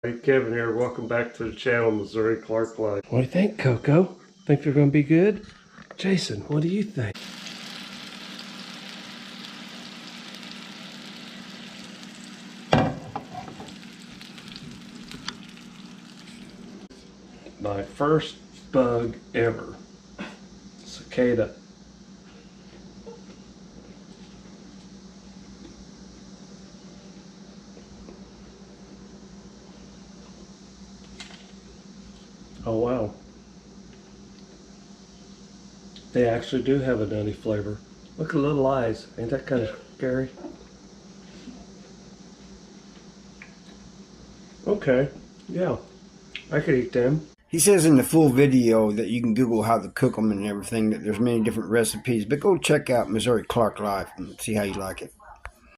Hey, Kevin here. Welcome back to the channel, Missouri Clark Life. What do you think, Coco? Think they're going to be good? Jason, what do you think? My first bug ever. Cicada. Oh wow. They actually do have a nutty flavor. Look at the little eyes. Ain't that kind of scary? Okay. Yeah. I could eat them. He says in the full video that you can Google how to cook them and everything, that there's many different recipes, but go check out Missouri Clark Life and see how you like it.